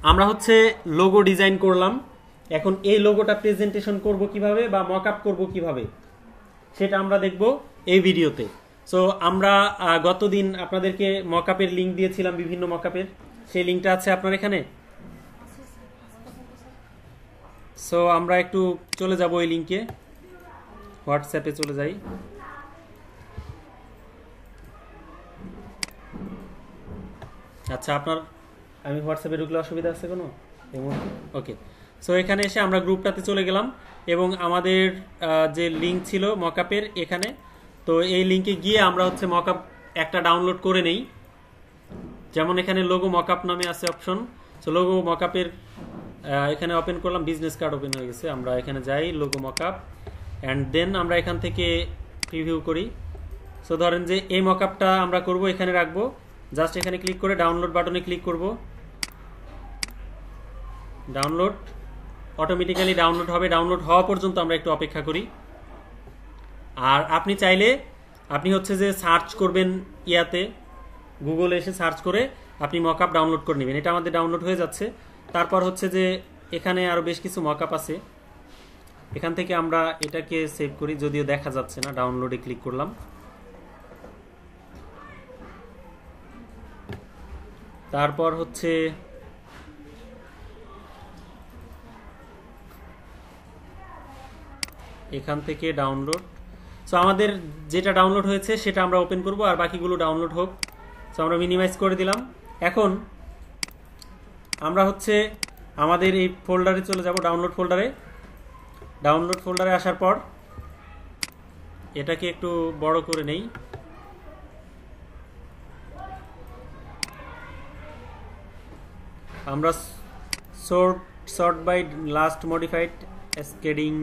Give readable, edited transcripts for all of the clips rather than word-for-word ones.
আমরা হচ্ছে logo design করলাম। এখন এই লোগোটা প্রেজেন্টেশন করব কিভাবে বা মকআপ করব কিভাবে সেটা আমরা দেখব এই ভিডিওতে। সো আমরা গতদিন আপনাদেরকে মকআপের লিংক দিয়েছিলাম, বিভিন্ন মকআপের, সেই লিংকটা আছে আপনার এখানে। সো আমরা একটু চলে যাব ওই লিংকে, হোয়াটসঅ্যাপে চলে যাই। আচ্ছা, আপনার আমি হোয়াটসঅ্যাপে ঢুকলে অসুবিধা আছে কোনো? ওকে, সো এখানে এসে আমরা গ্রুপটাতে চলে গেলাম এবং আমাদের যে লিংক ছিল মকআপের এখানে, তো এই লিংকে গিয়ে আমরা হচ্ছে মকআপ একটা ডাউনলোড করে নেই। যেমন এখানে লোগো মকআপ নামে আছে অপশন, সো লোগো মকআপের এখানে ওপেন করলাম, বিজনেস কার্ড ওপেন হয়ে গেছে। আমরা এখানে যাই লোগো মকআপ অ্যান্ড দেন আমরা এখান থেকে প্রিভিউ করি। সো ধরেন যে এই মকআপটা আমরা করব, এখানে রাখবো, জাস্ট এখানে ক্লিক করে ডাউনলোড বাটনে ক্লিক করব। ডাউনলোড অটোমেটিক্যালি ডাউনলোড হবে। ডাউনলোড হওয়া পর্যন্ত আমরা একটু অপেক্ষা করি। আর আপনি চাইলে আপনি হচ্ছে যে সার্চ করবেন, ইয়াতে গুগলে এসে সার্চ করে আপনি মকআপ ডাউনলোড করে নেবেন। এটা আমাদের ডাউনলোড হয়ে যাচ্ছে। তারপর হচ্ছে যে এখানে আরও বেশ কিছু মকআপ আছে, এখান থেকে আমরা এটাকে সেভ করি, যদিও দেখা যাচ্ছে না। ডাউনলোডে ক্লিক করলাম। তারপর হচ্ছে এখান থেকে ডাউনলোড, সো আমাদের যেটা ডাউনলোড হয়েছে সেটা আমরা ওপেন করব, আর বাকিগুলো ডাউনলোড হোক। সো আমরা মিনিমাইজ করে দিলাম। এখন আমরা হচ্ছে আমাদের এই ফোল্ডারে চলে যাব, ডাউনলোড ফোল্ডারে। ডাউনলোড ফোল্ডারে আসার পর এটাকে একটু বড় করে নেই। আমরা sort by last modified skating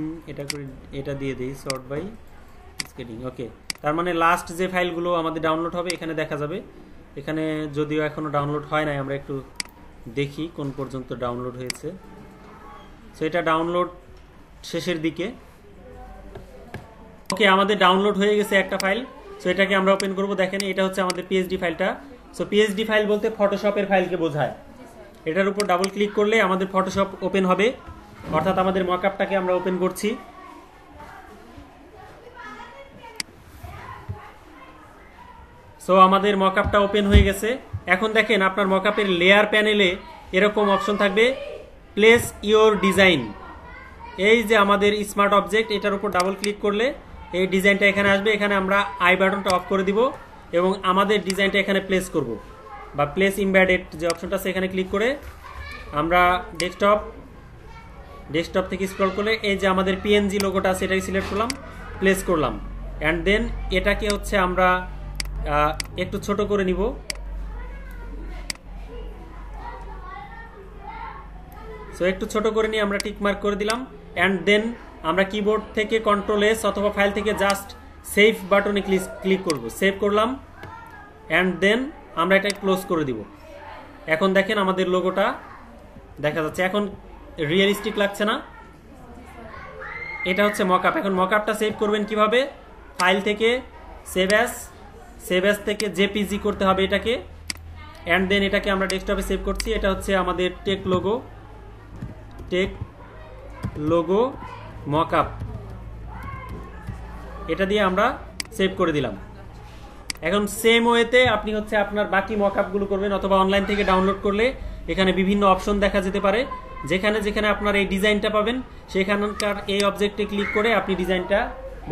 এটা দিয়ে দিই, সর্ট বাই স্কেডিং। ওকে, তার মানে লাস্ট যে ফাইলগুলো আমাদের ডাউনলোড হবে এখানে দেখা যাবে। এখানে যদিও এখনো ডাউনলোড হয় নাই, আমরা একটু দেখি কোন পর্যন্ত ডাউনলোড হয়েছে। সো এটা ডাউনলোড শেষের দিকে। ওকে, আমাদের ডাউনলোড হয়ে গেছে একটা ফাইল। সো এটাকে আমরা ওপেন করব। দেখেন এটা হচ্ছে আমাদের পিএইচডি ফাইলটা। সো পিএইচডি ফাইল বলতে ফটোশপের ফাইলকে বোঝায়। এটার উপর ডাবল ক্লিক করলে আমাদের ফটোশপ ওপেন হবে, অর্থাৎ আমাদের মকআপটাকে আমরা ওপেন করছি। সো আমাদের মকআপটা ওপেন হয়ে গেছে। এখন দেখেন আপনার মকআপের লেয়ার প্যানেলে এরকম অপশন থাকবে, প্লেস ইওর ডিজাইন। এই যে আমাদের স্মার্ট অবজেক্ট, এটার উপর ডাবল ক্লিক করলে এই ডিজাইনটা এখানে আসবে। এখানে আমরা আই বাটনটা অফ করে দিব এবং আমাদের ডিজাইনটা এখানে প্লেস করব, বা প্লেস ইমবেডেড যে অপশনটা আছে এখানে ক্লিক করে আমরা ডেস্কটপ থেকে স্ক্রল করলে এই যে আমাদের পিএনজি লোগোটা আছে এটাকে সিলেক্ট করলাম, প্লেস করলাম। অ্যান্ড দেন এটাকে হচ্ছে আমরা একটু ছোট করে নিব। সো একটু ছোট করে নিয়ে আমরা টিক মার্ক করে দিলাম। অ্যান্ড দেন আমরা কিবোর্ড থেকে কন্ট্রোল এস অথবা ফাইল থেকে জাস্ট সেভ বাটনে ক্লিক করব, সেভ করলাম। অ্যান্ড দেন আমরা এটা ক্লোজ করে দিব। এখন দেখেন আমাদের লোগোটা দেখা যাচ্ছে। এখন রিয়েলিস্টিক লাগছে না? এটা হচ্ছে মকআপ। এখন মকআপটা সেভ করবেন কিভাবে? ফাইল থেকে সেভ অ্যাজ থেকে জেপিজি করতে হবে এটাকে। অ্যান্ড দেন এটাকে আমরা ডেস্কটপে সেভ করছি। এটা হচ্ছে আমাদের টেক লোগো মকআপ, এটা দিয়ে আমরা সেভ করে দিলাম। এখন সেম ওয়েতে আপনি হচ্ছে আপনার বাকি মকআপগুলো করবেন, অথবা অনলাইন থেকে ডাউনলোড করলে এখানে বিভিন্ন অপশন দেখা যেতে পারে। যেখানে যেখানে আপনার এই ডিজাইনটা পাবেন সেখানকার এই অবজেক্টে ক্লিক করে আপনি ডিজাইনটা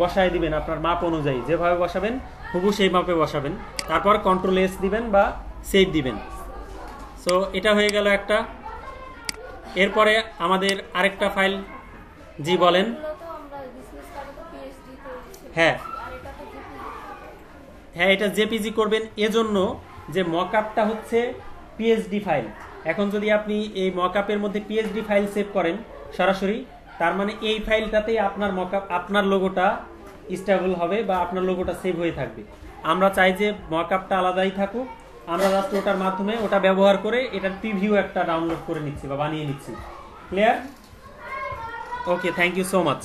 বসায় দিবেন আপনার মাপ অনুযায়ী। যেভাবে বসাবেন হুবহু সেই মাপে বসাবেন। তারপর কন্ট্রোল এস দিবেন বা সেভ দিবেন। সো এটা হয়ে গেল একটা। এরপরে আমাদের আরেকটা ফাইল, জি বলেন। হ্যাঁ, এটা জেপিজি করবেন এজন্য যে মকআপটা হচ্ছে পিএইচডি ফাইল। এখন যদি আপনি এই মকআপের মধ্যে পিএইচডি ফাইল সেভ করেন সরাসরি, তার মানে এই ফাইলটাতেই আপনার মকআপ, আপনার লোগোটা স্টেবল হবে বা আপনার লোগোটা সেভ হয়ে থাকবে। আমরা চাই যে মকআপটা আলাদাই থাকুক, আমরা জাস্ট ওটার মাধ্যমে ওটা ব্যবহার করে এটার প্রিভিউ একটা ডাউনলোড করে নিচ্ছি বা বানিয়ে নিচ্ছি। Clear? Okay, thank you so much.